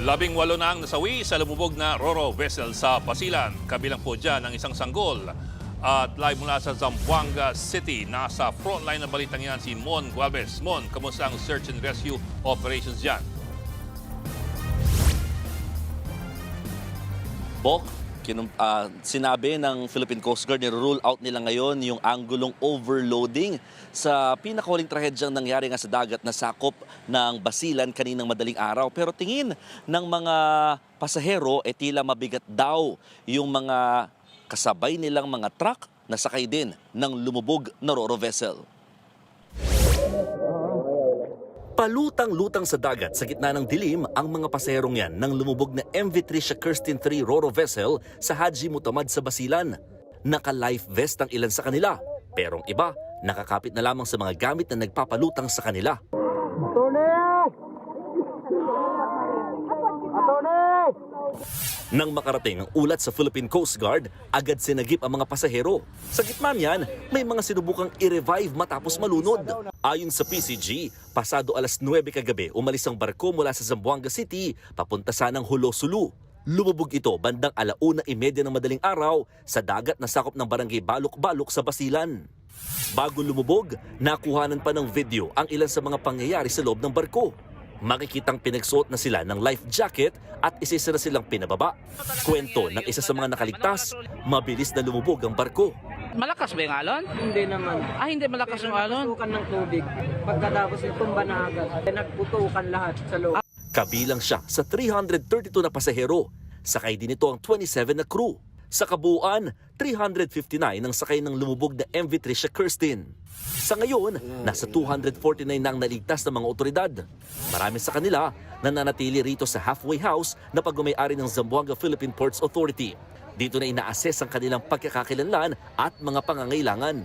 18 na ang nasawi sa lumubog na Roro vessel sa Basilan. Kabilang po dyan ang isang sanggol. At live mula sa Zamboanga City, nasa frontline ng balitang yan si Mon Gualvez. Mon, kamusta ang search and rescue operations dyan? Bok, sinabi ng Philippine Coast Guard, niro-rule out nila ngayon yung anggulong overloading sa pinakahuling trahedyang nangyari nga sa dagat na sakop ng Basilan kaninang madaling araw. Pero tingin ng mga pasahero, tila mabigat daw yung mga kasabay nilang mga truck na sakay din ng lumubog na Roro vessel. Palutang-lutang sa dagat sa gitna ng dilim ang mga pasaherong yan ng lumubog na MV Tricia Kirsten 3 Roro vessel sa Haji Mutamad sa Basilan. Naka-life vest ang ilan sa kanila, pero ang iba nakakapit na lamang sa mga gamit na nagpapalutang sa kanila. Nang makarating ang ulat sa Philippine Coast Guard, agad sinagip ang mga pasahero. Sa gitna niyan, may mga sinubukang i-revive matapos malunod. Ayon sa PCG, pasado alas 9 kagabi, umalis ang barko mula sa Zamboanga City papunta sanang Hulo, Sulu. Lumubog ito bandang 1:30 ng madaling araw sa dagat na sakop ng barangay Balok-Balok sa Basilan. Bago lumubog, nakuhanan pa ng video ang ilan sa mga pangyayari sa loob ng barko. Makikitang pinagsuot na sila ng life jacket at isa na silang pinababa. Kwento ng isa sa mga nakaligtas, mabilis na lumubog ang barko. Malakas ba yung alon? Hindi naman. Hindi malakas yung alon. Nagputukan ng tubig. Pagkatapos itumba na agad, nagputukan lahat sa loob. Kabilang siya sa 332 na pasahero. Sakay din ito ang 27 na crew. Sa kabuuan, 359 ang sakay ng lumubog na MV Tricia Kirsten. Sa ngayon, nasa 249 na ang naligtas ng mga otoridad. Marami sa kanila nananatili rito sa halfway house na pagmamayari ng Zamboanga Philippine Ports Authority. Dito na ina-assess ang kanilang pagkakakilanlan at mga pangangailangan.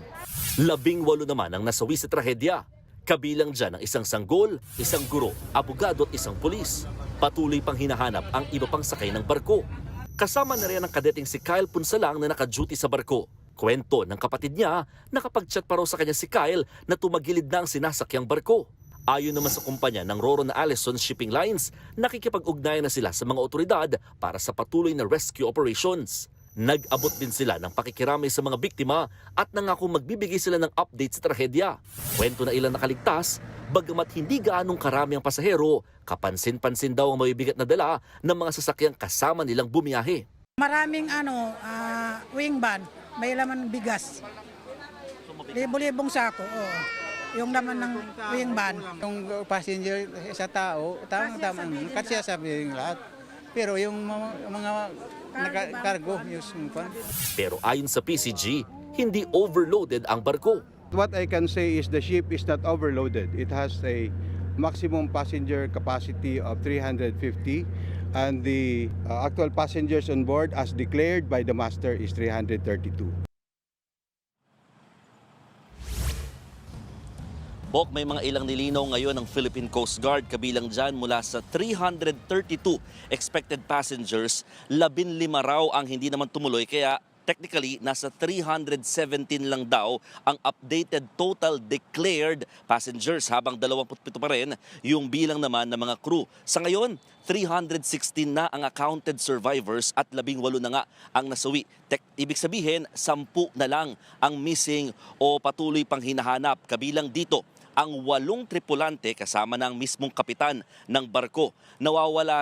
18 naman ang nasawi sa trahedya. Kabilang dyan ang isang sanggol, isang guro, abogado at isang pulis. Patuloy pang hinahanap ang iba pang sakay ng barko. Kasama na rin ang kadeting si Kyle Punsalang na naka-duty sa barko. Kwento ng kapatid niya, nakapag-chat pa raw sa kanya si Kyle na tumagilid na ang sinasakyang barko. Ayon naman sa kumpanya ng Roro na Allison Shipping Lines, nakikipag-ugnayan na sila sa mga otoridad para sa patuloy na rescue operations. Nag-abot din sila ng pakikiramay sa mga biktima at nangako magbibigay sila ng update sa trahedya. Kwento na ilang nakaligtas, bagamat hindi gaanong karami ang pasahero, kapansin-pansin daw ang mabibigat na dala ng mga sasakyang kasama nilang bumiyahe. Maraming wing van, may laman bigas. Libo-libong sako, oo. Yung laman ng wing van. Yung passenger sa tao, tama, kasi sabi lahat. Pero yung mga naka-cargo, yung Pero ayon sa PCG, hindi overloaded ang barko. What I can say is the ship is not overloaded. It has a maximum passenger capacity of 350 and the actual passengers on board as declared by the master is 332. Bok, may mga ilang nilinaw ngayon ng Philippine Coast Guard, kabilang dyan mula sa 332 expected passengers, 15 raw ang hindi naman tumuloy, kaya technically nasa 317 lang daw ang updated total declared passengers, habang 27 pa rin yung bilang naman ng mga crew. Sa ngayon, 316 na ang accounted survivors at 18 na nga ang nasawi. Ibig sabihin, 10 na lang ang missing o patuloy pang hinahanap. Kabilang dito ang 8 tripulante kasama ng mismong kapitan ng barko. Nawawala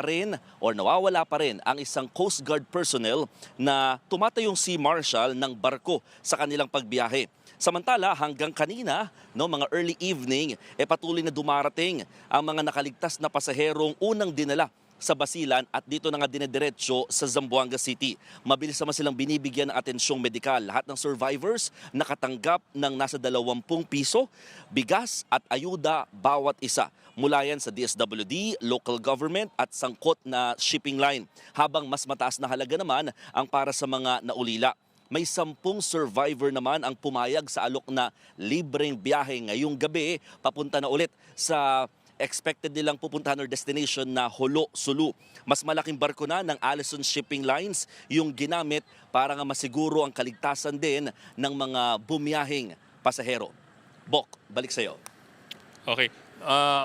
pa rin ang isang Coast Guard personnel na tumatayong sea marshal ng barko sa kanilang pagbiyahe. Samantala, hanggang kanina, mga early evening, patuloy na dumarating ang mga nakaligtas na pasaherong unang dinala sa Basilan at dito na nga dinediretso sa Zamboanga City. Mabilis naman silang binibigyan ng atensyong medikal. Lahat ng survivors nakatanggap ng nasa 20 piso, bigas at ayuda bawat isa. Mula yan sa DSWD, local government at sangkot na shipping line. Habang mas mataas na halaga naman ang para sa mga naulila. May 10 survivor naman ang pumayag sa alok na libreng biyahe ngayong gabi papunta na ulit sa expected nilang pupuntahan or destination na Hulo, Sulu. Mas malaking barko na ng Allison Shipping Lines yung ginamit para nga masiguro ang kaligtasan din ng mga bumiyaheng pasahero. Bok, balik sa'yo. Okay.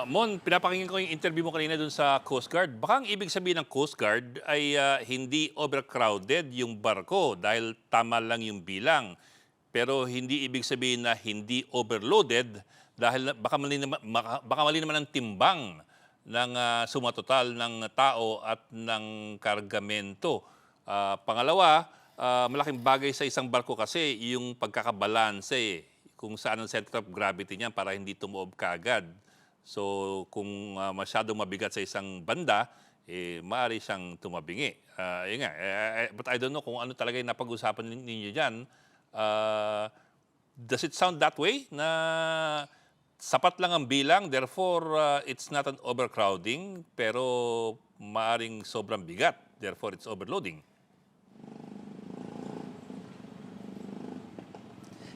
Mon, pinapakinggan ko yung interview mo kanina dun sa Coast Guard. Baka ang ibig sabihin ng Coast Guard ay hindi overcrowded yung barko dahil tama lang yung bilang. Pero hindi ibig sabihin na hindi overloaded dahil baka mali naman ang timbang ng sumatotal ng tao at ng kargamento. Pangalawa, malaking bagay sa isang barko kasi yung pagkakabalanse, kung saan ang center of gravity niya para hindi tumuob kaagad. So kung masyadong mabigat sa isang banda, maaari siyang tumabingi. Yun nga, but I don't know kung ano talaga yung napag-usapan ninyo dyan. Does it sound that way? Na sapat lang ang bilang, therefore it's not an overcrowding, pero maaring sobrang bigat, therefore it's overloading.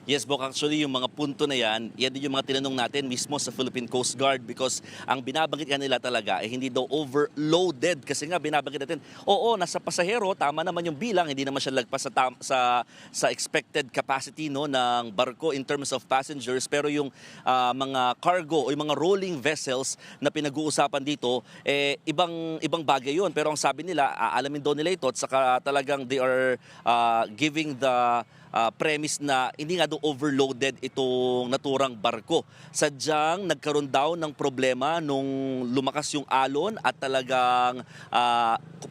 Yes, Bok, actually yung mga punto na yan din yung mga tinanong natin mismo sa Philippine Coast Guard because ang binabanggit nga nila talaga ay hindi daw overloaded kasi nga binabanggit natin, oo, nasa pasahero, tama naman yung bilang, hindi naman siya lagpas sa expected capacity no, ng barko in terms of passengers pero yung mga cargo o yung mga rolling vessels na pinag-uusapan dito, ibang bagay yun. Pero ang sabi nila, aalamin daw nila ito at saka talagang they are giving the premise na hindi nga daw overloaded itong naturang barko. Sadyang nagkaroon daw ng problema nung lumakas yung alon at talagang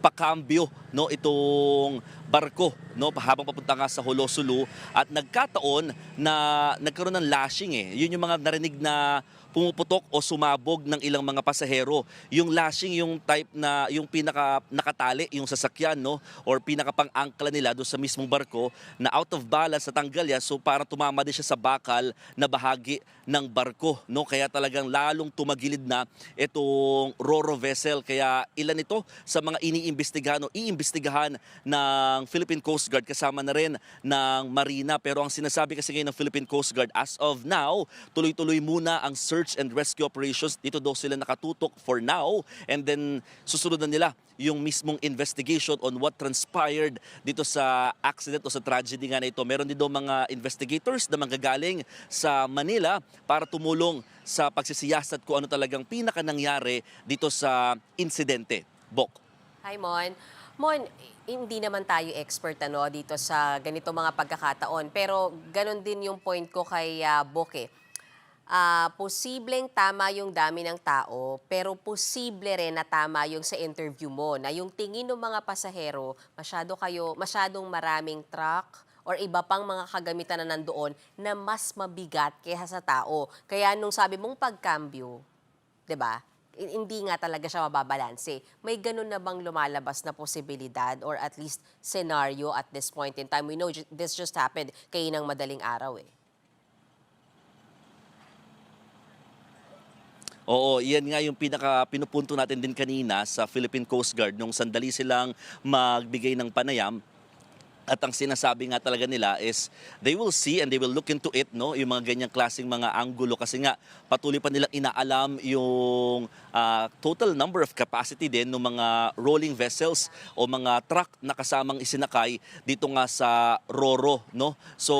pakambyo no, itong barko no, habang papunta nga sa Holosulu at nagkataon na nagkaroon ng lashing Yun yung mga narinig na pumuputok o sumabog ng ilang mga pasahero. Yung lashing, yung type na yung pinaka nakatali yung sasakyan no or pinaka pang-angkla nila doon sa mismong barko na out of balance sa tanggal so parang tumama din siya sa bakal na bahagi ng barko no kaya talagang lalong tumagilid na itong Roro vessel kaya ilan ito sa mga iniimbestigahan o iimbestigahan ng Philippine Coast Guard kasama na rin ng Marina pero ang sinasabi kasi ngayon ng Philippine Coast Guard as of now tuloy-tuloy muna ang search and rescue operations. Dito daw sila nakatutok for now and then susunod na nila yung mismong investigation on what transpired dito sa accident o sa tragedy nga na ito. Meron din daw mga investigators na manggagaling sa Manila para tumulong sa pagsisiyasat kung ano talagang pinaka nangyari dito sa insidente. Bok. Hi, Mon. Mon, hindi naman tayo expert dito sa ganito mga pagkakataon. Pero ganun din yung point ko kay Boke. Posibleng tama yung dami ng tao, pero posible rin na tama yung sa interview mo, na yung tingin ng mga pasahero, masyadong maraming truck or iba pang mga kagamitan na nandoon na mas mabigat kaysa sa tao. Kaya nung sabi mong pagkambyo, 'di ba? Hindi nga talaga siya mababalanse. May ganun na bang lumalabas na posibilidad or at least scenario at this point in time? We know this just happened kay ng madaling araw Oo, yan nga yung pinupunto natin din kanina sa Philippine Coast Guard nung sandali silang magbigay ng panayam. At ang sinasabi nga talaga nila is they will see and they will look into it, no? Yung mga ganyang klaseng mga anggulo kasi nga patuloy pa nilang inaalam yung total number of capacity din ng mga rolling vessels o mga truck na kasamang isinakay dito nga sa Roro, no? So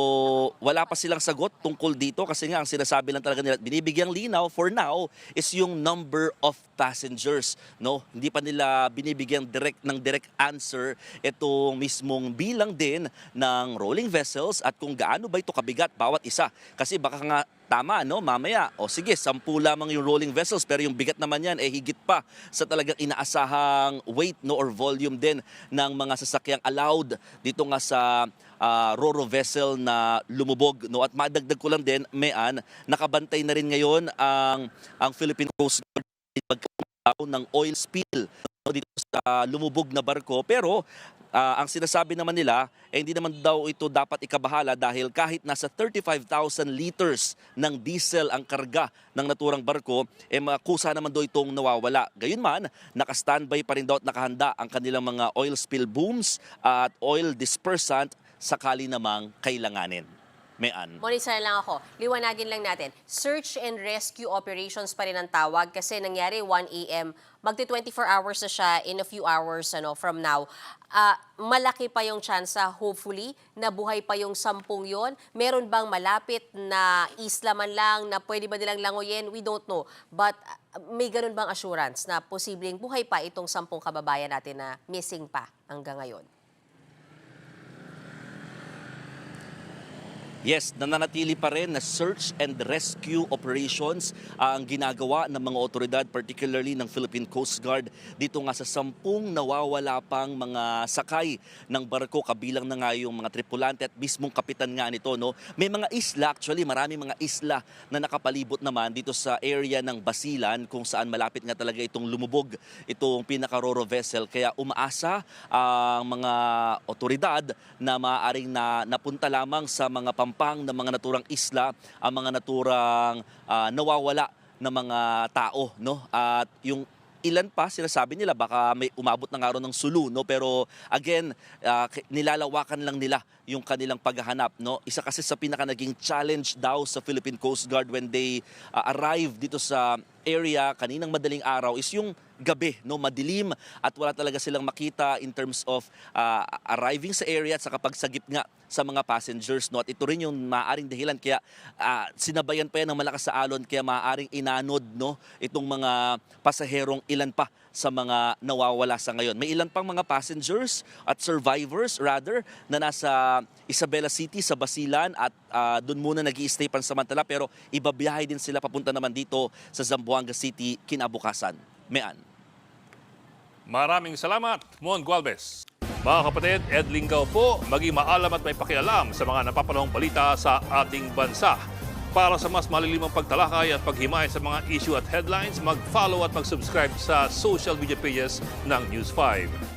wala pa silang sagot tungkol dito kasi nga ang sinasabi lang talaga nila at binibigyang linaw for now is yung number of passengers, no? Hindi pa nila binibigyan direct answer itong mismong bilang din ng rolling vessels at kung gaano ba ito kabigat bawat isa. Kasi baka nga tama, no? Mamaya, o sige, 10 lamang yung rolling vessels pero yung bigat naman yan, higit pa sa talagang inaasahang weight, no? Or volume din ng mga sasakyang allowed dito nga sa Roro vessel na lumubog, no? At madagdag ko lang din, Mayan, nakabantay na rin ngayon ang Philippine Coast Guard pagkakaroon ng oil spill dito sa lumubog na barko pero ang sinasabi naman nila hindi naman daw ito dapat ikabahala dahil kahit nasa 35,000 liters ng diesel ang karga ng naturang barko kusa naman daw itong nawawala. Gayunman, naka-standby pa rin daw at nakahanda ang kanilang mga oil spill booms at oil dispersant sakali namang kailanganin. Mayan. Monitor lang ako. Liwanagin lang natin. Search and rescue operations pa rin ang tawag kasi nangyari 1 a.m. magti 24 hours na siya in a few hours from now. Malaki pa yung chance, hopefully, na buhay pa yung 10 yon. Meron bang malapit na isla man lang na pwede ba nilang langoyin? We don't know. But may ganun bang assurance na posibleng buhay pa itong 10 kababayan natin na missing pa hanggang ngayon? Yes, nananatili pa rin na search and rescue operations ang ginagawa ng mga otoridad, particularly ng Philippine Coast Guard dito nga sa 10 nawawala pang mga sakay ng barko, kabilang na nga yung mga tripulante at mismong kapitan nga nito. No? May mga isla, actually marami mga isla na nakapalibot naman dito sa area ng Basilan kung saan malapit nga talaga itong lumubog itong pinaka-Roro vessel. Kaya umaasa ang mga otoridad na maaaring napunta lamang sa mga ng mga naturang isla, ang mga naturang nawawala na mga tao, no? At yung ilan pa sinasabi nila baka may umabot na nga ron ng sulu, no? Pero again, nilalawakan lang nila yung kanilang paghahanap, no? Isa kasi sa pinaka naging challenge daw sa Philippine Coast Guard when they arrive dito sa area kaninang madaling araw is yung gabi, no, madilim at wala talaga silang makita in terms of arriving sa area at sa pagsagip nga sa mga passengers, no. At ito rin yung maaaring dahilan kaya sinabayan pa yan ng malakas sa alon kaya maaaring inanod, no, itong mga pasaherong ilan pa sa mga nawawala sa ngayon. May ilan pang mga passengers at survivors rather na nasa Isabela City sa Basilan at doon muna nag-i-stay pansamantala pero ibabiyahe din sila papunta naman dito sa Zamboanga City kinabukasan. Mean. Maraming salamat, Mon Gualvez. Mga kapatid, Ed Lingaw po, maging maalam at may pakialam sa mga napapanahong balita sa ating bansa. Para sa mas malilimang pagtalakay at paghimay sa mga issue at headlines, mag-follow at mag-subscribe sa social media pages ng News 5.